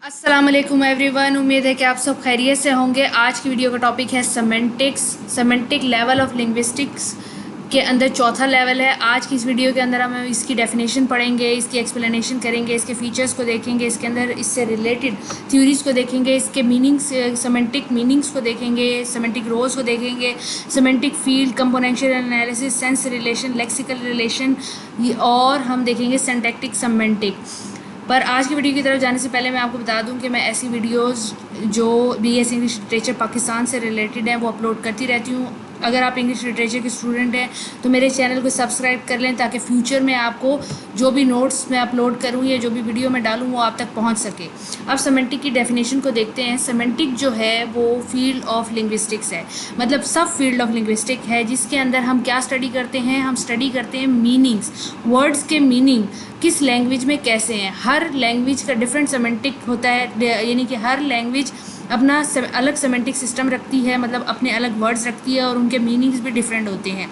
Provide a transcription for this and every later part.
अस्सलाम वालेकुम एवरीवन। उम्मीद है कि आप सब खैरियत से होंगे। आज की वीडियो का टॉपिक है सेमेंटिक लेवल ऑफ लिंग्विस्टिक्स के अंदर चौथा लेवल है। आज की इस वीडियो के अंदर हम इसकी डेफिनेशन पढ़ेंगे, इसकी एक्सप्लेनेशन करेंगे, इसके फीचर्स को देखेंगे, इसके अंदर इससे रिलेटेड थ्योरीज को देखेंगे, इसके मीनिंग्स, सेमेंटिक मीनिंग्स को देखेंगे, सेमेंटिक रोल्स को देखेंगे, semantic field, componential analysis, sense relation, lexical relation, और हम देखेंगे सिंटैक्टिक सेमेंटिक। पर आज की वीडियो की तरफ जाने से पहले मैं आपको बता दूं कि मैं ऐसी वीडियोस जो BS इंग्लिश लिटरेचर पाकिस्तान से रिलेटेड हैं वो अपलोड करती रहती हूं। अगर आप इंग्लिश लिटरेचर के स्टूडेंट हैं तो मेरे चैनल को सब्सक्राइब कर लें ताकि फ्यूचर में आपको जो भी नोट्स मैं अपलोड करूं या जो भी वीडियो मैं डालूं वो आप तक पहुंच सके। अब सेमेंटिक की डेफिनेशन को देखते हैं। सेमेंटिक जो है वो फील्ड ऑफ लिंग्विस्टिक्स है, मतलब सब फील्ड ऑफ लिंग्विस्टिक है, जिसके अंदर हम क्या स्टडी करते हैं, हम स्टडी करते हैं मीनिंग्स, वर्ड्स के मीनिंग किस लैंग्वेज में कैसे हैं। हर लैंग्वेज का डिफरेंट सेमेंटिक होता है, यानी कि हर लैंग्वेज अपना अलग सेमेंटिक सिस्टम रखती है, मतलब अपने अलग वर्ड्स रखती है और उनके मीनिंग्स भी डिफरेंट होते हैं।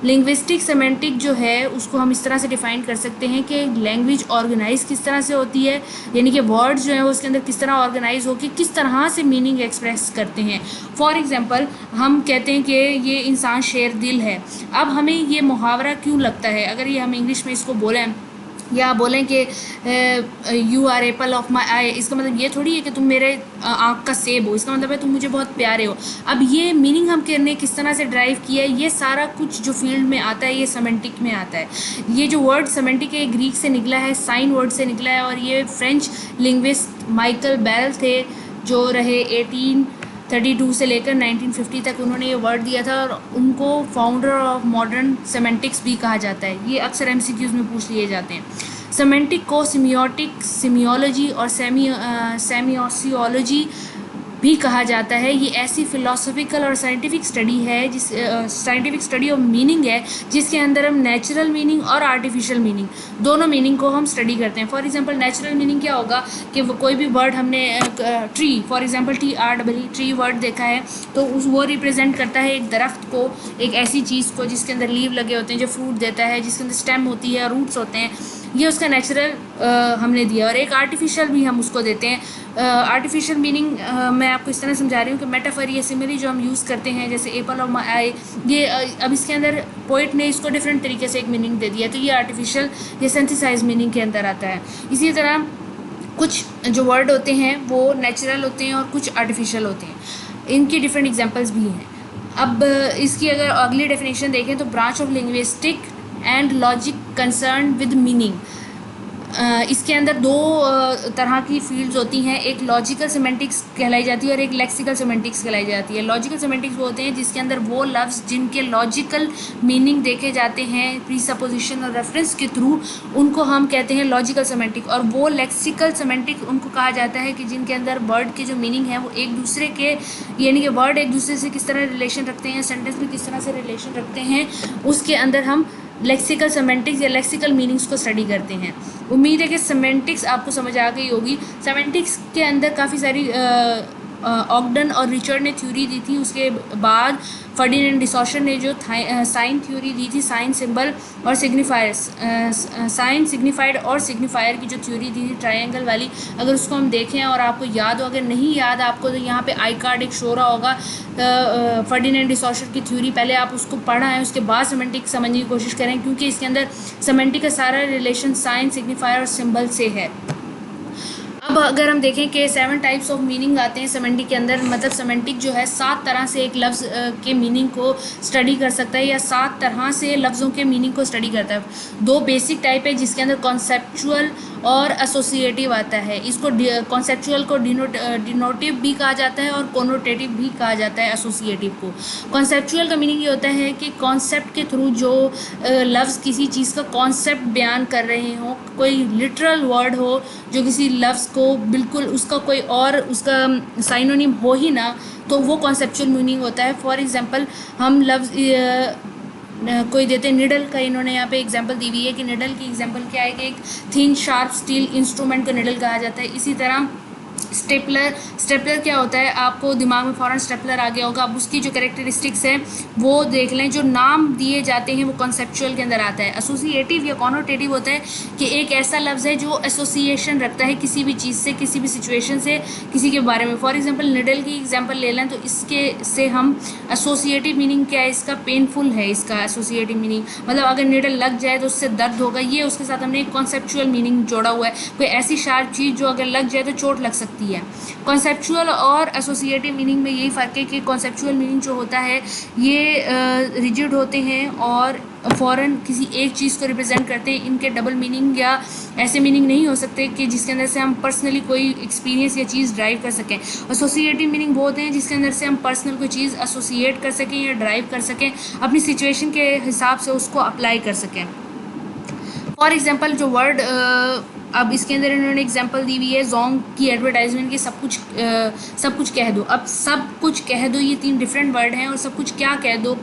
लिंग्विस्टिक सेमेंटिक जो है उसको हम इस तरह से डिफ़ाइन कर सकते हैं कि लैंग्वेज ऑर्गेनाइज किस तरह से होती है, यानी कि वर्ड्स जो हैं वो उसके अंदर किस तरह ऑर्गेनाइज होकर किस तरह से मीनिंग एक्सप्रेस करते हैं। फॉर एग्जांपल हम कहते हैं कि ये इंसान शेर दिल है। अब हमें ये मुहावरा क्यों लगता है, अगर ये हम इंग्लिश में इसको बोलें या बोलें कि you are apple of my eye, इसका मतलब ये थोड़ी है कि तुम मेरे आँख का सेब हो, इसका मतलब है तुम मुझे बहुत प्यारे हो। अब ये मीनिंग हम करने किस तरह से ड्राइव किया है, ये सारा कुछ जो फील्ड में आता है ये सेमेंटिक में आता है। ये जो वर्ड सेमेंटिक है ग्रीक से निकला है, साइन वर्ड से निकला है, और ये फ्रेंच लिंग्विस्ट माइकल बेल थे जो रहे 1832 से लेकर 1950 तक, उन्होंने ये वर्ड दिया था और उनको फाउंडर ऑफ मॉडर्न सेमेंटिक्स भी कहा जाता है। ये अक्सर MCQs में पूछ लिए जाते हैं। सेमेंटिक को सिमियोटिक, सिमियोलॉजी और सेमियोसियोलॉजी भी कहा जाता है। ये ऐसी फिलोसफिकल और साइंटिफिक स्टडी है जिस साइंटिफिक स्टडी ऑफ मीनिंग है जिसके अंदर हम नेचुरल मीनिंग और आर्टिफिशियल मीनिंग दोनों मीनिंग को हम स्टडी करते हैं। फॉर एग्जांपल नेचुरल मीनिंग क्या होगा कि वो कोई भी वर्ड हमने tree, for example TREE tree word देखा है तो वो रिप्रेजेंट करता है एक दरख्त को, एक ऐसी चीज़ को जिसके अंदर लीव लगे होते हैं, जो फ्रूट देता है, जिसके अंदर स्टेम होती है, रूट्स होते हैं। ये उसका नेचुरल हमने दिया, और एक आर्टिफिशियल भी हम उसको देते हैं। आर्टिफिशियल मीनिंग मैं आपको इस तरह समझा रही हूँ कि मेटाफर या सिमिली जो हम यूज़ करते हैं, जैसे एप्पल ऑफ माई आई, ये अब इसके अंदर पोइट ने इसको डिफरेंट तरीके से एक मीनिंग दे दिया, तो ये आर्टिफिशियल या सिंथेसाइज मीनिंग के अंदर आता है। इसी तरह कुछ जो वर्ड होते हैं वो नेचुरल होते हैं और कुछ आर्टिफिशियल होते हैं, इनकी डिफरेंट एग्जाम्पल्स भी हैं। अब इसकी अगर अगली डेफिनेशन देखें तो branch of linguistic and logic concern with meaning. इसके अंदर दो तरह की फील्ड्स होती हैं, एक लॉजिकल सेमेंटिक्स कहलाई जाती है और एक लेक्सिकल सेमेंटिक्स कहलाई जाती है। लॉजिकल सेमेंटिक्स वो होते हैं जिसके अंदर वो लफ्ज़ जिनके लॉजिकल मीनिंग देखे जाते हैं प्रीसपोजिशन और रेफरेंस के थ्रू, उनको हम कहते हैं लॉजिकल सेमेंटिक। और वो लेक्सिकल सेमेंटिक उनको कहा जाता है कि जिनके अंदर वर्ड के जो मीनिंग है वो एक दूसरे के, यानी कि वर्ड एक दूसरे से किस तरह रिलेशन रखते हैं, सेंटेंस में किस तरह से रिलेशन रखते हैं, उसके अंदर हम लेक्सिकल सेमेंटिक्स या लेक्सिकल मीनिंग्स को स्टडी करते हैं। उम्मीद है कि सेमेंटिक्स आपको समझ आ गई होगी। सेमेंटिक्स के अंदर काफ़ी सारी ऑगडन और रिचर्ड ने थ्योरी दी थी, उसके बाद फर्डिनेंड डिसॉशर ने जो साइन थ्योरी दी थी, साइन सिंबल और सिग्निफायर, साइन सिग्निफाइड और सिग्निफायर की जो थ्योरी दी थी ट्रायंगल वाली, अगर उसको हम देखें और आपको याद हो, अगर नहीं याद आपको तो यहाँ पे आई कार्ड एक शो रहा होगा फर्डिनेंड डिसॉशर की थ्योरी, पहले आप उसको पढ़ा है, उसके बाद सेमेंटिक समझने की कोशिश करें, क्योंकि इसके अंदर सेमेंटिक का सारा रिलेशन साइन, सिग्निफायर और सिंबल से है। अब अगर हम देखें कि 7 टाइप्स ऑफ मीनिंग आते हैं सेमेंटिक के अंदर, मतलब सेमेंटिक जो है 7 तरह से एक लफ्ज़ के मीनिंग को स्टडी कर सकता है या 7 तरह से लफ्ज़ों के मीनिंग को स्टडी करता है। 2 बेसिक टाइप है जिसके अंदर कॉन्सेप्चुअल और एसोसिएटिव आता है। इसको कॉन्सेप्चुअल को डिनोटिव भी कहा जाता है और कोनोटेटिव भी कहा जाता है एसोसिएटिव को। कॉन्सेप्चुअल का मीनिंग ये होता है कि कॉन्सेप्ट के थ्रू जो लफ्ज़ किसी चीज़ का कॉन्सेप्ट बयान कर रहे हों, कोई लिटरल वर्ड हो जो किसी लफ्ज़ को बिल्कुल उसका कोई और उसका साइनोनिम हो ही ना, तो वो कॉन्सेप्चुअल मीनिंग होता है। फॉर एग्जांपल हम लफ्ज़ कोई देते हैं, निडल का इन्होंने यहाँ पे एग्जांपल दी हुई है कि निडल की एग्जांपल क्या है कि एक थिन शार्प स्टील इंस्ट्रूमेंट को निडल कहा जाता है। इसी तरह स्टेपलर क्या होता है, आपको दिमाग में फ़ौरन स्टेपलर आ गया होगा। अब उसकी जो कैरेक्टरिस्टिक्स हैं वो देख लें। जो नाम दिए जाते हैं वो कॉन्सेप्चुअल के अंदर आता है। एसोसिएटिव या कॉनोटेटिव होता है कि एक ऐसा लफ्ज़ है जो एसोसिएशन रखता है किसी भी चीज़ से, किसी भी सिचुएशन से, किसी के बारे में। फॉर एग्जांपल निडल की एग्जांपल ले लें तो इसके से हम एसोसिएटिव मीनिंग क्या है इसका, पेनफुल है इसका एसोसिएटिव मीनिंग, मतलब अगर निडल लग जाए तो उससे दर्द होगा। ये उसके साथ हमने एक कॉन्सेप्चुअल मीनिंग जोड़ा हुआ है, कोई ऐसी शार्प चीज़ जो अगर लग जाए तो चोट लग सकती है। कॉन्सेप्चुअल और एसोसिएटिव मीनिंग में यही फ़र्क है कि कॉन्सेप्चुअल मीनिंग जो होता है ये रिजिड होते हैं और फ़ौरन किसी एक चीज़ को रिप्रेजेंट करते हैं। इनके डबल मीनिंग या ऐसे मीनिंग नहीं हो सकते कि जिसके अंदर से हम पर्सनली कोई एक्सपीरियंस या चीज़ ड्राइव कर सकें। एसोसिएटिव मीनिंग वो होते हैं जिसके अंदर से हम पर्सनल कोई चीज़ एसोसिएट कर सकें या ड्राइव कर सकें, अपनी सिचुएशन के हिसाब से उसको अप्लाई कर सकें। फॉर एग्जांपल जो वर्ड अब इसके अंदर इन्होंने एग्जांपल दी हुई है जोंग की एडवर्टाइजमेंट की, सब कुछ कह दो। अब सब कुछ कह दो ये 3 डिफरेंट वर्ड हैं और सब कुछ क्या कह दो,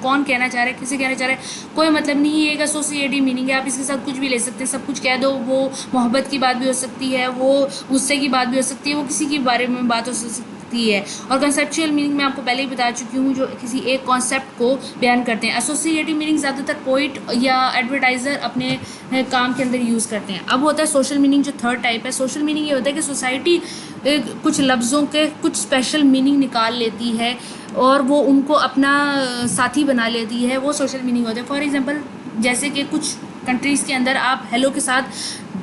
कौन कहना चाह रहा है, किसे कहना चाह रहा है, कोई मतलब नहीं है। एक एसोसिएटिव मीनिंग है, आप इसके साथ कुछ भी ले सकते हैं। सब कुछ कह दो वो मोहब्बत की बात भी हो सकती है, वो गुस्से की बात भी हो सकती है, वो किसी के बारे में बात हो सकती है। और कंसेप्चुअल मीनिंग मैं आपको पहले ही बता चुकी हूँ जो किसी एक कॉन्सेप्ट को बयान करते हैं। एसोसिएटिव मीनिंग ज़्यादातर पोइट या एडवर्टाइज़र अपने काम के अंदर यूज़ करते हैं। अब होता है सोशल मीनिंग जो थर्ड टाइप है। सोशल मीनिंग ये होता है कि सोसाइटी कुछ लफ्ज़ों के कुछ स्पेशल मीनिंग निकाल लेती है और वो उनको अपना साथी बना लेती है, वो सोशल मीनिंग होता है। फॉर एग्जांपल जैसे कि कुछ कंट्रीज़ के अंदर आप हेलो के साथ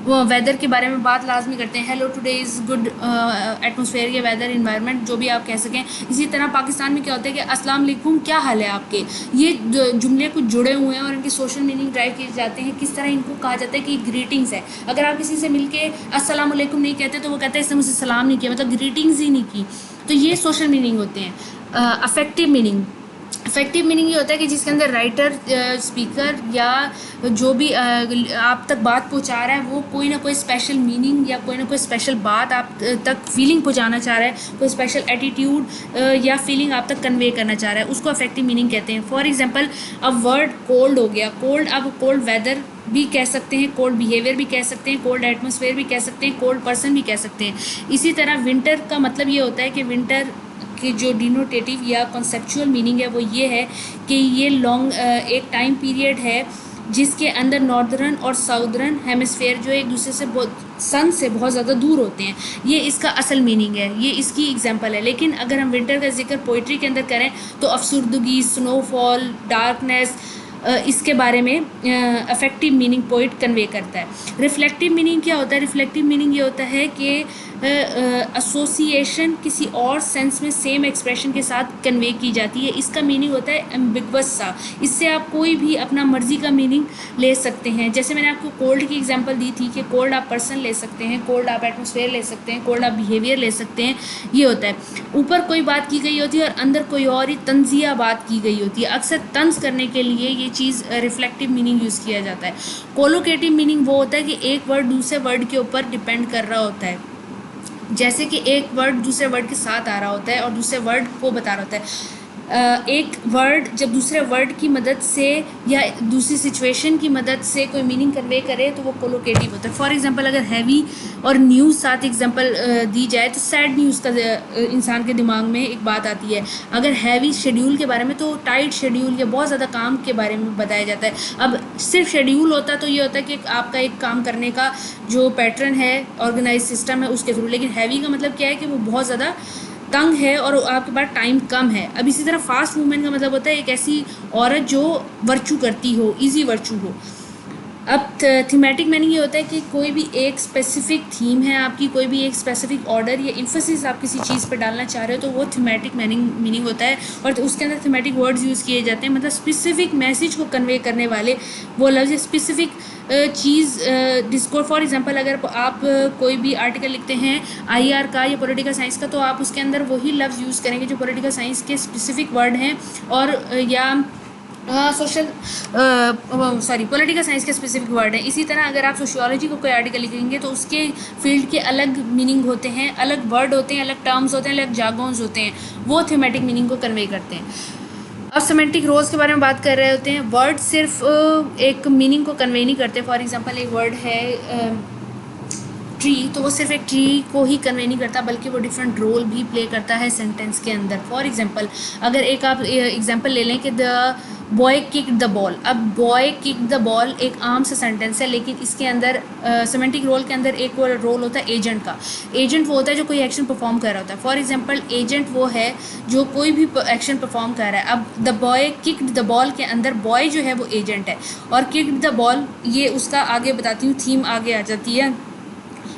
वेदर के बारे में बात लाजमी करते हैं, hello today is good atmosphere या वेदर इन्वायरमेंट जो भी आप कह सकें। इसी तरह पाकिस्तान में क्या होता है कि अस्सलाम वालेकुम क्या हाल है आपके, ये जुमले कुछ जुड़े हुए हैं और इनकी सोशल मीनिंग ड्राइव किए जाते हैं। किस तरह इनको कहा जाता है कि ग्रीटिंग्स है। अगर आप किसी से मिल के अस्सलाम वालेकुम नहीं कहते तो वो कहते हैं इसने मुझसे सलाम नहीं किया, मतलब ग्रीटिंग्स ही नहीं की। तो ये सोशल मीनिंग होते हैं। अफेक्टिव मीनिंग ये होता है कि जिसके अंदर राइटर, स्पीकर या जो भी आप तक बात पहुंचा रहा है वो कोई ना कोई स्पेशल मीनिंग या कोई ना कोई स्पेशल बात आप तक फीलिंग पहुंचाना चाह रहा है, कोई स्पेशल एटीट्यूड या फीलिंग आप तक कन्वे करना चाह रहा है, उसको अफेक्टिव मीनिंग कहते हैं। फॉर एग्जांपल अब वर्ड कोल्ड हो गया, कोल्ड अब कोल्ड वेदर भी कह सकते हैं, कोल्ड बिहेवियर भी कह सकते हैं, कोल्ड एटमॉस्फेयर भी कह सकते हैं, कोल्ड पर्सन भी कह सकते हैं। इसी तरह विंटर का मतलब ये होता है कि विंटर कि जो डिनोटेटिव या कॉन्सेप्चुअल मीनिंग है वो ये है कि ये लॉन्ग एक टाइम पीरियड है जिसके अंदर नॉर्दर्न और साउदर्न हेमिस्फेयर जो एक दूसरे से सन से बहुत ज़्यादा दूर होते हैं। ये इसका असल मीनिंग है, ये इसकी एग्जांपल है। लेकिन अगर हम विंटर का जिक्र पोइट्री के अंदर करें तो अफसुर्दगी, स्नोफॉल, डार्कनेस, इसके बारे में अफेक्टिव मीनिंग पोइट कन्वे करता है। रिफ्लेक्टिव मीनिंग क्या होता है? रिफ्लेक्टिव मीनिंग ये होता है कि एसोसिएशन किसी और सेंस में सेम एक्सप्रेशन के साथ कन्वे की जाती है। इसका मीनिंग होता है एम्बिगुअस सा, इससे आप कोई भी अपना मर्जी का मीनिंग ले सकते हैं। जैसे मैंने आपको कोल्ड की एग्जांपल दी थी कि कोल्ड आप पर्सन ले सकते हैं, कोल्ड आप एटमॉस्फेयर ले सकते हैं, कोल्ड आप बिहेवियर ले सकते हैं। ये होता है ऊपर कोई बात की गई होती है और अंदर कोई और ही तंजिया बात की गई होती है। अक्सर तंज करने के लिए ये चीज़ रिफ्लेक्टिव मीनिंग यूज़ किया जाता है। कोलोकेटिव मीनिंग वो होता है कि एक वर्ड दूसरे वर्ड के ऊपर डिपेंड कर रहा होता है, जैसे कि एक वर्ड दूसरे वर्ड के साथ आ रहा होता है और दूसरे वर्ड को बता रहा होता है। एक वर्ड जब दूसरे वर्ड की मदद से या दूसरी सिचुएशन की मदद से कोई मीनिंग कन्वे करे तो वो कोलोकेटिव होता है। फॉर एग्जांपल अगर हैवी और न्यूज़ साथ एग्जांपल दी जाए तो सैड न्यूज़ का इंसान के दिमाग में एक बात आती है। अगर हैवी शेड्यूल के बारे में तो टाइट शेड्यूल या बहुत ज़्यादा काम के बारे में बताया जाता है। अब सिर्फ शेड्यूल होता तो ये होता है कि आपका एक काम करने का जो पैटर्न है, ऑर्गेनाइज सिस्टम है उसके थ्रू। लेकिन हैवी का मतलब क्या है कि वो बहुत ज़्यादा तंग है और आपके पास टाइम कम है। अब इसी तरह फास्ट मूवमेंट का मतलब होता है एक ऐसी औरत जो वर्चू करती हो, इजी वर्चू हो। अब थीमेटिक मीनिंग ये होता है कि कोई भी एक स्पेसिफिक थीम है आपकी, कोई भी एक स्पेसिफिक ऑर्डर या इन्फोसिस आप किसी चीज़ पर डालना चाह रहे हो तो वो थीमेटिक मीनिंग होता है और तो उसके अंदर थीमेटिक वर्ड्स यूज़ किए जाते हैं। मतलब स्पेसिफिक मैसेज को कन्वे करने वाले वो लफ्ज़ स्पेसिफिक चीज़ डिस्कोर। फॉर एग्जांपल अगर आप कोई भी आर्टिकल लिखते हैं आईआर का या पॉलिटिकल साइंस का तो आप उसके अंदर वही लफ्ज़ यूज़ करेंगे जो पॉलिटिकल साइंस के स्पेसिफिक वर्ड हैं और या पॉलिटिकल साइंस के स्पेसिफिक वर्ड है। इसी तरह अगर आप सोशियोलॉजी को कोई आर्टिकल लिखेंगे तो उसके फील्ड के अलग मीनिंग होते हैं, अलग वर्ड होते हैं, अलग टर्म्स होते हैं, अलग जार्गन्स होते हैं, वो थीमेटिक मीनिंग को कन्वे करते हैं। अब सेमेंटिक रोल्स के बारे में बात कर रहे होते हैं। वर्ड सिर्फ एक मीनिंग को कन्वे नहीं करते। फॉर एग्जांपल एक वर्ड है ट्री, तो वो सिर्फ एक ट्री को ही कन्वे नहीं करता बल्कि वो डिफरेंट रोल भी प्ले करता है सेंटेंस के अंदर। फॉर एग्जांपल अगर एक आप एग्जांपल ले लें कि the boy kick the ball, अब बॉय किक द बॉल एक आम सा सेंटेंस है, लेकिन इसके अंदर सेमेंटिक रोल के अंदर एक रोल होता है एजेंट का। एजेंट वो होता है जो कोई एक्शन परफॉर्म कर रहा होता है। फॉर एग्जांपल एजेंट वो है जो कोई भी एक्शन परफॉर्म कर रहा है। अब the boy kicked the ball के अंदर बॉय जो है वो एजेंट है, और किक्ड द बॉल ये उसका आगे बताती हूँ, थीम आगे आ जाती है।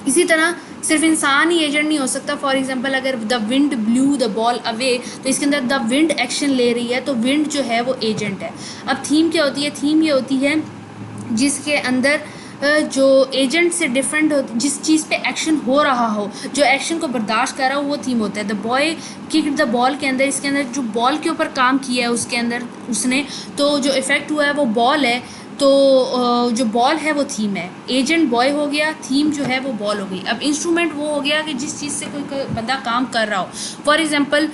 इसी तरह सिर्फ इंसान ही एजेंट नहीं हो सकता। फॉर एग्जांपल अगर the wind blue the ball away, तो इसके अंदर द विंड एक्शन ले रही है, तो विंड जो है वो एजेंट है। अब थीम क्या होती है? थीम ये होती है जिसके अंदर जो एजेंट से डिफरेंट हो, जिस चीज़ पे एक्शन हो रहा हो, जो एक्शन को बर्दाश्त कर रहा हो, वो थीम होता है। The boy kick the ball के अंदर इसके अंदर जो बॉल के ऊपर काम किया है उसके अंदर उसने, तो जो इफ़ेक्ट हुआ है वो बॉल है, तो जो बॉल है वो थीम है। एजेंट बॉय हो गया, थीम जो है वो बॉल हो गई। अब इंस्ट्रूमेंट वो हो गया कि जिस चीज़ से कोई बंदा काम कर रहा हो। For example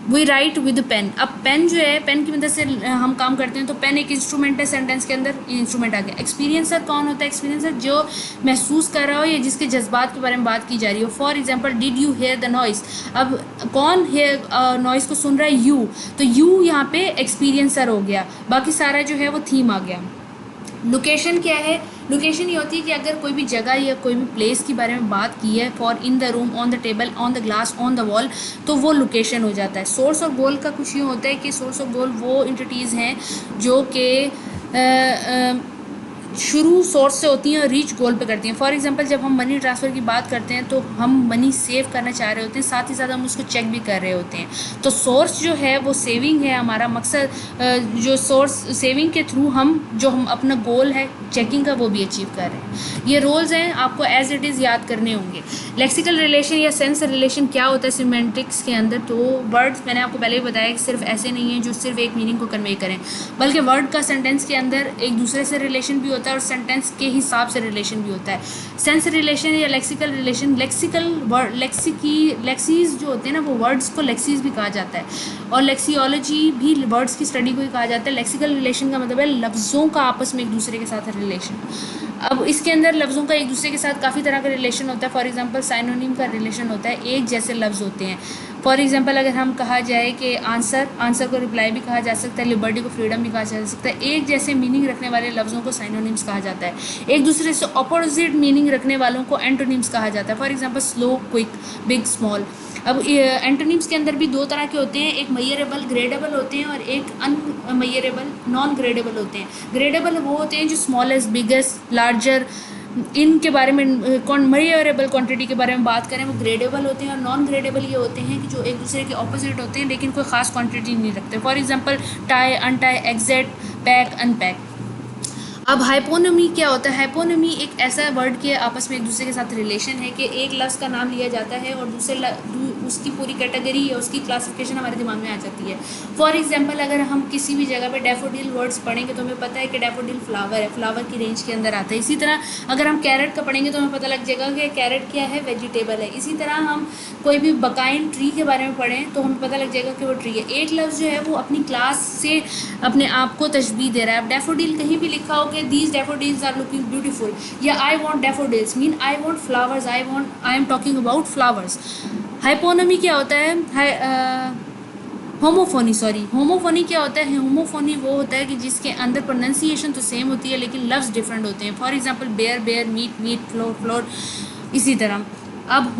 we write with pen. अब पेन जो है, पेन की मदद से हम काम करते हैं, तो पेन एक इंस्ट्रूमेंट है। सेंटेंस के अंदर इंस्ट्रूमेंट आ गया। एक्सपीरियंसर कौन होता है? एक्सपीरियंसर जो महसूस कर रहा हो या जिसके जज्बात के बारे में बात की जा रही हो। For example did you hear the noise, अब कौन हेयर नॉइस को सुन रहा है? यू, तो यू यहाँ पे एक्सपीरियंसर हो गया, बाकी सारा जो है वो थीम आ गया। लोकेशन क्या है? लोकेशन ये होती है कि अगर कोई भी जगह या कोई भी प्लेस के बारे में बात की है, for in the room, on the table, on the glass, on the wall, तो वो लोकेशन हो जाता है। सोर्स और गोल का कुछ यूँ होता है कि सोर्स और गोल वो इंटिटीज़ हैं जो कि शुरू सोर्स से होती हैं और रीच गोल पे करती हैं। फॉर एग्जांपल जब हम मनी ट्रांसफ़र की बात करते हैं तो हम मनी सेव करना चाह रहे होते हैं, साथ ही साथ हम उसको चेक भी कर रहे होते हैं। तो सोर्स जो है वो सेविंग है, हमारा मकसद जो सोर्स सेविंग के थ्रू हम अपना गोल है चेकिंग का वो भी अचीव कर रहे हैं। ये रोल्स हैं, आपको एज इट इज़ याद करने होंगे। लेक्सिकल रिलेशन या सेंस रिलेशन क्या होता है सिमेंटिक्स के अंदर? तो वर्ड्स मैंने आपको पहले ही बताया कि सिर्फ ऐसे नहीं है जो सिर्फ एक मीनिंग को कन्वे करें, बल्कि वर्ड का सेंटेंस के अंदर एक दूसरे से रिलेशन भी होता है और सेंटेंस के हिसाब से रिलेशन भी होता है। सेंस रिलेशन या लेक्सिकल रिलेशन, लेक्सिकल वर्ड लेक्सीज जो होते हैं ना, वो वर्ड्स को लेक्सीज भी कहा जाता है, और लेक्सियोलॉजी भी वर्ड्स की स्टडी को ही कहा जाता है। लेक्सिकल रिलेशन का मतलब है लफ्ज़ों का आपस में एक दूसरे के साथ रिलेशन। अब इसके अंदर लफ्ज़ों का एक दूसरे के साथ काफ़ी तरह का रिलेशन होता है। फॉर एग्जांपल साइनोनिम का रिलेशन होता है, एक जैसे लफ्ज़ होते हैं। फॉर एग्जांपल अगर हम कहा जाए कि आंसर को रिप्लाई भी कहा जा सकता है, लिबर्टी को फ्रीडम भी कहा जा सकता है। एक जैसे मीनिंग रखने वाले लफ्ज़ों को साइनोनिम्स कहा जाता है, एक दूसरे से अपोजिट मीनिंग रखने वालों को एंटोनिम्स कहा जाता है। For example slow, quick, big, small. अब एंटोनिम्स के अंदर भी दो तरह के होते हैं, एक मेजरेबल ग्रेडेबल होते हैं और एक अनमेजरेबल नॉन ग्रेडेबल होते हैं। ग्रेडेबल वो होते हैं जो स्मॉलेस्ट, बिगेस्ट, लार्जर, इनके बारे में मेजरेबल क्वांटिटी के बारे में बात करें वो ग्रेडेबल होते हैं, और नॉन ग्रेडेबल ये होते हैं कि जो एक दूसरे के ऑपोजिट होते हैं लेकिन कोई ख़ास क्वांटिटी नहीं रखते। For example tie, untie, exact, pack, unpack. अब हाइपोनिमी क्या होता है? हाइपोनिमी एक ऐसा वर्ड के आपस में एक दूसरे के साथ रिलेशन है कि एक लफ्ज़ का नाम लिया जाता है और दूसरे उसकी पूरी कैटेगरी या उसकी क्लासिफिकेशन हमारे दिमाग में आ जाती है। फॉर एग्जांपल अगर हम किसी भी जगह पे डैफोडिल वर्ड्स पढ़ेंगे तो हमें पता है कि डैफोडिल फ्लावर है, फ्लावर की रेंज के अंदर आता है। इसी तरह अगर हम कैरेट का पढ़ेंगे तो हमें पता लग जाएगा कि कैरेट क्या है, वेजिटेबल है। इसी तरह हम कोई भी बकाइन ट्री के बारे में पढ़ें तो हमें पता लग जाएगा कि वो ट्री है। एक लफ्ज़ जो है वो अपनी क्लास से अपने आप को तशबीह दे रहा है। अब डैफोडिल कहीं भी लिखा हो कि these daffodils are looking beautiful, या I want daffodils mean I want flowers, I am talking about flowers. Hyponymy क्या होता है? होमोफोनी, होमोफोनी क्या होता है? होमोफोनी वो होता है कि जिसके अंदर प्रोनाउंसिएशन तो सेम होती है लेकिन लफ्ज़ डिफरेंट होते हैं। For example bear, bare, meet, meat, floor, floor, इसी तरह। अब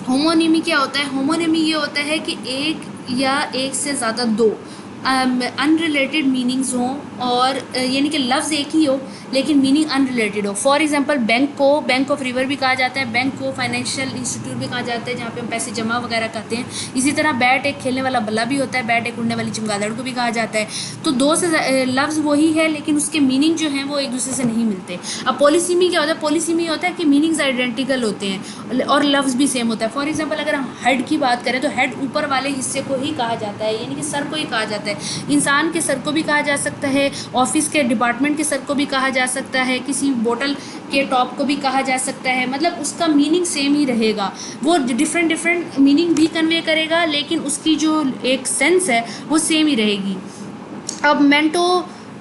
होमोनिमी क्या होता है? होमोनिमी ये होता है कि एक या एक से ज़्यादा दो अनरिलेटेड मीनिंग्स हों, और यानी कि लफ्ज़ एक ही हो लेकिन मीनिंग अनरिलेटेड हो। फॉर एग्जांपल बैंक को बैंक ऑफ रिवर भी कहा जाता है, बैंक को फाइनेंशियल इंस्टीट्यूट भी कहा जाता है जहाँ पे हम पैसे जमा वगैरह करते हैं। इसी तरह बैट एक खेलने वाला बल्ला भी होता है, बैट एक उड़ने वाली चमगादड़ को भी कहा जाता है। तो दो से लफ्ज़ वही है लेकिन उसके मीनिंग जो हैं वो एक दूसरे से नहीं मिलते। अब पॉलिसीमी क्या होता है? पॉलिसीमी होता है कि मीनिंग्स आइडेंटिकल होते हैं और लफ्ज़ भी सेम होता है। फॉर एग्जाम्पल अगर हम हेड की बात करें तो हेड ऊपर वाले हिस्से को ही कहा जाता है, यानी कि सर को ही कहा जाता है। इंसान के सर को भी कहा जा सकता है, ऑफिस के डिपार्टमेंट के सर को भी कहा जा सकता है, किसी बोतल के टॉप को भी कहा जा सकता है। मतलब उसका मीनिंग सेम ही रहेगा, वो डिफरेंट मीनिंग भी कन्वे करेगा लेकिन उसकी जो एक सेंस है वो सेम ही रहेगी। अब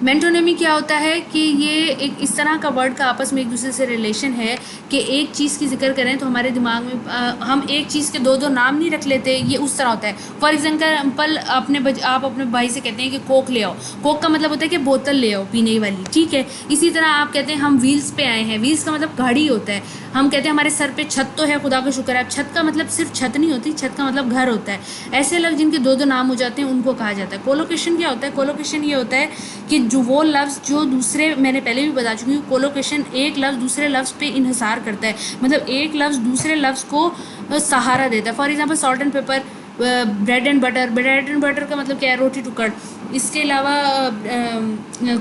मेंटोनिमी क्या होता है कि ये एक इस तरह का वर्ड का आपस में एक दूसरे से रिलेशन है कि एक चीज़ की जिक्र करें तो हमारे दिमाग में हम एक चीज़ के दो दो नाम नहीं रख लेते, ये उस तरह होता है। फॉर एग्जांपल आप अपने भाई से कहते हैं कि कोक ले आओ, कोक का मतलब होता है कि बोतल ले आओ पीने वाली, ठीक है। इसी तरह आप कहते हैं हम व्हील्स पे आए हैं, व्हील्स का मतलब गाड़ी होता है। हम कहते हैं हमारे सर पे छत तो है, खुदा का शुक्र है। छत का मतलब सिर्फ छत नहीं होती, छत का मतलब घर होता है। ऐसे लफ्ज़ जिनके दो दो नाम हो जाते हैं उनको कहा जाता है। कोलोकेशन क्या होता है? कोलोकेशन ये होता है कि जो वो लफ्ज़ जो दूसरे, मैंने पहले भी बता चुकी हूँ, कोलोकेशन एक लफ्ज़ दूसरे लफ्ज़ पे इन्हिसार करता है, मतलब एक लफ्ज़ दूसरे लफ्ज़ को सहारा देता है। For example salt and paper, bread and butter, bread and butter का मतलब क्या है? रोटी टुकड़। इसके अलावा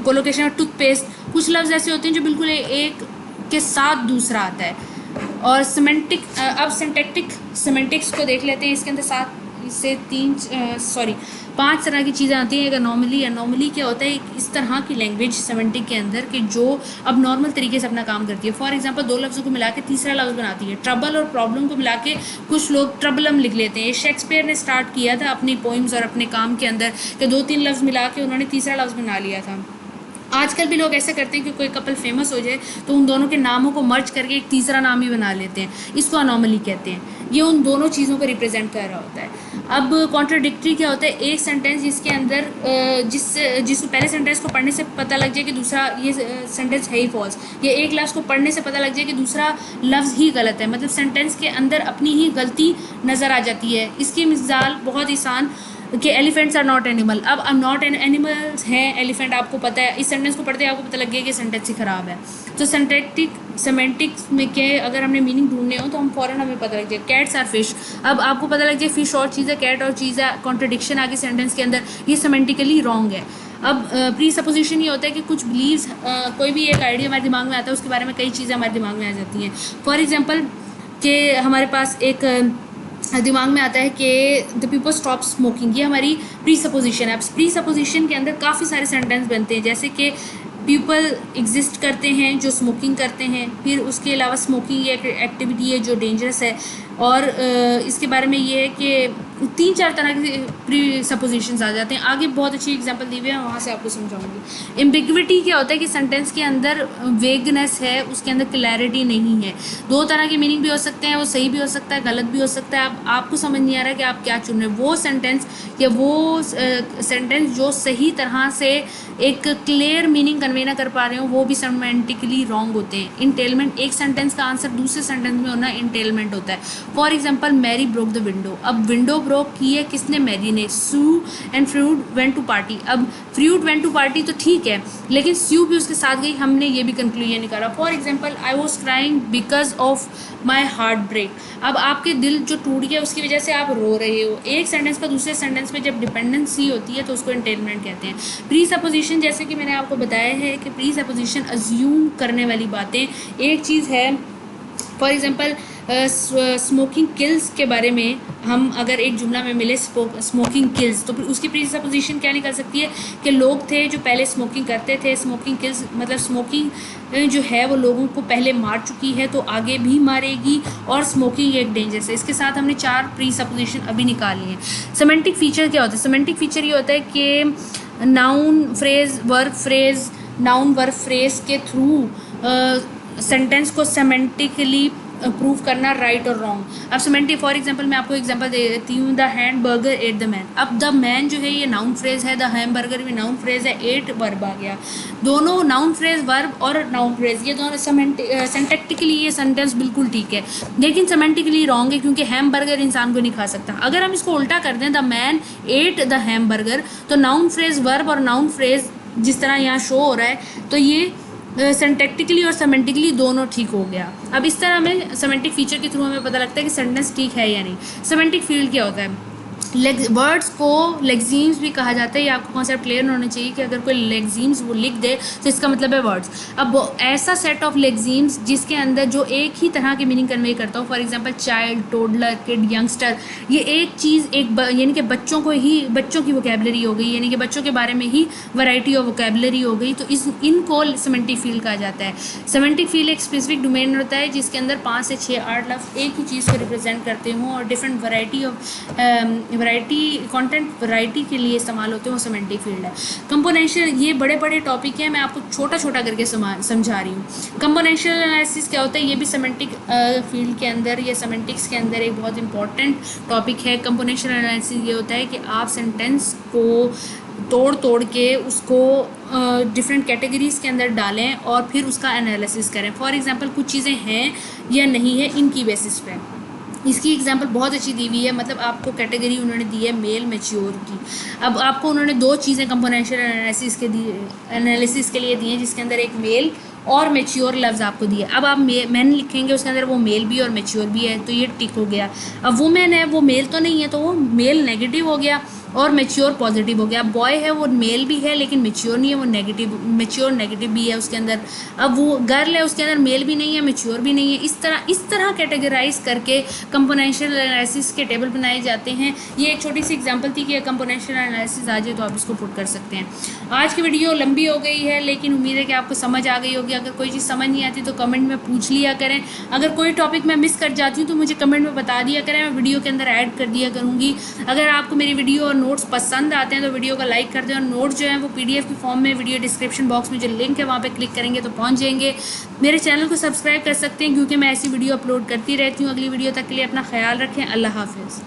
कोलोकेशन टूथपेस्ट, कुछ लफ्ज़ ऐसे होते हैं जो बिल्कुल एक के साथ दूसरा आता है। और सिमेंटिक, अब सिंटैक्टिक सिमेंटिक्स को देख लेते हैं। इसके अंदर 5 तरह की चीज़ें आती हैं। एक अनोमली क्या होता है? एक इस तरह की लैंग्वेज सिमेंटिक के अंदर कि जो अब नॉर्मल तरीके से अपना काम करती है। फॉर एग्जांपल दो लफ्ज़ों को मिला के तीसरा लफ्ज़ बनाती है। ट्रबल और प्रॉब्लम को मिला के कुछ लोग ट्रबलम लिख लेते हैं। शेक्सपियर ने स्टार्ट किया था अपनी पोइम्स और अपने काम के अंदर कि 2-3 लफ्ज़ मिला के उन्होंने तीसरा लफ्ज़ बना लिया था। आजकल भी लोग ऐसा करते हैं कि कोई कपल फेमस हो जाए तो उन दोनों के नामों को मर्ज करके एक तीसरा नाम ही बना लेते हैं। इसको अनोमली कहते हैं। ये उन दोनों चीज़ों को रिप्रेजेंट कर रहा होता है। अब कॉन्ट्राडिक्टरी क्या होता है? एक सेंटेंस जिसके अंदर जिसको पहले सेंटेंस को पढ़ने से पता लग जाए कि दूसरा ये सेंटेंस है ही फॉल्स, या एक लफ्ज़ को पढ़ने से पता लग जाए कि दूसरा लफ्ज़ ही गलत है, मतलब सेंटेंस के अंदर अपनी ही गलती नज़र आ जाती है। इसकी मिसाल बहुत आसान कि एलिफेंट्स आर नॉट एनिमल। अब नॉट एनिमल्स हैं, एलिफेंट आपको पता है, इस सेंटेंस को पढ़ते आपको पता लग गया कि सेंटेंस ही ख़राब है। तो सेमेंटिक्स में के अगर हमने मीनिंग ढूंढने हो तो हम फ़ौरन हमें पता लग जाए। कैट्स आर फिश, अब आपको पता लग जाए फिश और चीज़ है, कैट और चीज़ है, कॉन्ट्रडिक्शन आ गई सेंटेंस के अंदर, ये सेमेंटिकली रॉन्ग है। अब प्री सपोजिशन ये होता है कि कुछ बिलीव्स, कोई भी एक आइडिया हमारे दिमाग में आता है, उसके बारे में कई चीज़ें हमारे दिमाग में आ जाती हैं। फॉर एग्जाम्पल कि हमारे पास एक दिमाग में आता है कि द पीपल स्टॉप स्मोकिंग, ये हमारी प्री सपोजिशन है। अब प्री सपोजिशन के अंदर काफ़ी सारे सेंटेंस बनते हैं, जैसे कि पीपल एग्जिस्ट करते हैं जो स्मोकिंग करते हैं, फिर उसके अलावा स्मोकिंग एक एक्टिविटी है जो डेंजरस है, और इसके बारे में ये है कि 3-4 तरह के प्री सपोजिशंस आ जाते हैं। आगे बहुत अच्छी एग्जांपल दी हुई है, वहाँ से आपको समझाऊंगी। एम्बिग्विटी क्या होता है? कि सेंटेंस के अंदर वेगनेस है, उसके अंदर क्लैरिटी नहीं है। 2 तरह के मीनिंग भी हो सकते हैं, वो सही भी हो सकता है, गलत भी हो सकता है। अब आपको समझ नहीं आ रहा कि आप क्या चुन रहे हैं। वो सेंटेंस या वो सेंटेंस जो सही तरह से एक क्लियर मीनिंग कन्वे ना कर पा रहे हो, वो भी सेमेंटिकली रॉन्ग होते हैं। इंटेलमेंट, एक सेंटेंस का आंसर दूसरे सेंटेंस में होना इंटेलमेंट होता है। For example Mary broke the window, अब विंडो ब्रोक की है किसने? मैरी ने। Sue and Fred went to party, अब फ्रूड वेंट टू पार्टी तो ठीक है, लेकिन स्यू भी उसके साथ गई, हमने ये भी कंक्लूजन निकाला। For example I was crying because of my heartbreak, अब आपके दिल जो टूट गया उसकी वजह से आप रो रहे हो। एक सेंटेंस का दूसरे सेंटेंस में जब डिपेंडेंसी होती है तो उसको इंटेलमेंट कहते हैं। प्री सपोजिशन, जैसे कि मैंने आपको बताया है कि प्री सपोजिशन अज्यूम करने वाली बातें। एक चीज़ है, फॉर एग्जाम्पल स्मोकिंग किल्स के बारे में हम अगर एक जुमला में मिले स्मोकिंग किल्स, तो फिर उसकी प्री सपोजिशन क्या निकल सकती है कि लोग थे जो पहले स्मोकिंग करते थे। स्मोकिंग किल्स मतलब स्मोकिंग जो है वो लोगों को पहले मार चुकी है तो आगे भी मारेगी, और स्मोकिंग एक डेंजरस है। इसके साथ हमने 4 प्री सपोजिशन अभी निकाली हैं। सिमेंटिक फीचर क्या होता है? सिमेंटिक फीचर ये होता है कि noun phrase verb phrase, noun verb phrase के थ्रू सेंटेंस को सेमेंटिकली प्रूव करना, राइट और रॉन्ग। अब सिमेंटिक, फॉर एग्जांपल मैं आपको एग्जांपल दे देती हूँ, the hamburger at the man. अब द मैन जो है ये नाउन फ्रेज है, द हैमबर्गर भी नाउन फ्रेज है, एट वर्ब आ गया। दोनों नाउन फ्रेज, वर्ब और नाउन फ्रेज, ये दोनों सिंटैक्टिकली ये सेंटेंस बिल्कुल ठीक है, लेकिन सिमेंटिकली रॉन्ग है क्योंकि हैमबर्गर इंसान को नहीं खा सकता। अगर हम इसको उल्टा कर दें, the man at the hamburger, तो नाउन फ्रेज वर्ब और नाउन फ्रेज जिस तरह यहाँ शो हो रहा है, तो ये सिंटैक्टिकली और सेमेंटिकली दोनों ठीक हो गया। अब इस तरह हमें सेमेंटिक फीचर के थ्रू हमें पता लगता है कि सेंटेंस ठीक है या नहीं। सेमेंटिक फील्ड क्या होता है? वर्ड्स को लेक्सीम्स भी कहा जाता है। ये आपको कॉन्सेप्ट क्लियर होना चाहिए कि अगर कोई लेक्सीम्स वो लिख दे तो इसका मतलब है वर्ड्स। अब ऐसा सेट ऑफ लेक्सीम्स जिसके अंदर जो एक ही तरह की मीनिंग कन्वे करता हो, for example child, toddler, kid, youngster, ये एक चीज़ यानी कि बच्चों की वोकेबलरी हो गई, यानी कि बच्चों के बारे में ही वैरायटी ऑफ वोकेबलरी हो गई, तो इनको सेमेंटिक फील्ड कहा जाता है। सेमेंटिक फील्ड एक स्पेसिफिक डोमेन होता है जिसके अंदर 5 से 6 8 लफ्ज़ एक ही चीज़ को रिप्रेजेंट करते हों और different variety of variety content variety के लिए इस्तेमाल होते हैं वो सिमेंटिक फील्ड है। कंपोनेंशियल, ये बड़े बड़े टॉपिक हैं, मैं आपको छोटा छोटा करके समझा रही हूँ। कंपोनेंशियल एनालिसिस क्या होता है, ये भी सिमेंटिक फील्ड के अंदर या सिमेंटिक्स के अंदर एक बहुत इंपॉर्टेंट टॉपिक है। कंपोनेंशियल एनालिसिस ये होता है कि आप सेंटेंस को तोड़ तोड़ के उसको डिफरेंट कैटेगरीज़ के अंदर डालें और फिर उसका एनालिसिस करें। फॉर एग्जांपल कुछ चीज़ें हैं या नहीं है इनकी बेसिस पे। इसकी एग्जांपल बहुत अच्छी दी हुई है, मतलब आपको कैटेगरी उन्होंने दी है मेल मैच्योर की। अब आपको उन्होंने दो चीज़ें कंपोनेंशियल एनालिसिस के लिए दी हैं, जिसके अंदर एक मेल और मैच्योर लफ्ज़ आपको दिया। अब आप मैन लिखेंगे, उसके अंदर वो मेल भी और मैच्योर भी है, तो ये टिक हो गया। अब वुमेन है, वो मेल तो नहीं है, तो वो मेल नेगेटिव हो गया और मैच्योर पॉजिटिव हो गया। बॉय है, वो मेल भी है लेकिन मैच्योर नहीं है, वो नेगेटिव, मैच्योर नेगेटिव भी है उसके अंदर। अब वो गर्ल है, उसके अंदर मेल भी नहीं है, मैच्योर भी नहीं है। इस तरह कैटेगराइज करके कंपोनेंशियल एनालिसिस के टेबल बनाए जाते हैं। ये एक छोटी सी एग्जांपल थी कि कंपोनेंशियल एनालिसिस आ जाए तो आप इसको पुट कर सकते हैं। आज की वीडियो लंबी हो गई है, लेकिन उम्मीद है कि आपको समझ आ गई होगी। अगर कोई चीज़ समझ नहीं आती तो कमेंट में पूछ लिया करें। अगर कोई टॉपिक मैं मिस कर जाती हूँ तो मुझे कमेंट में बता दिया करें, मैं वीडियो के अंदर ऐड कर दिया करूँगी। अगर आपको मेरी वीडियो और नोट्स पसंद आते हैं तो वीडियो को लाइक कर दें, और नोट्स जो हैं वो PDF की फॉर्म में वीडियो डिस्क्रिप्शन बॉक्स में जो लिंक है वहाँ पे क्लिक करेंगे तो पहुँच जाएंगे। मेरे चैनल को सब्सक्राइब कर सकते हैं क्योंकि मैं ऐसी वीडियो अपलोड करती रहती हूँ। अगली वीडियो तक के लिए अपना ख्याल रखें। अल्लाह हाफिज़।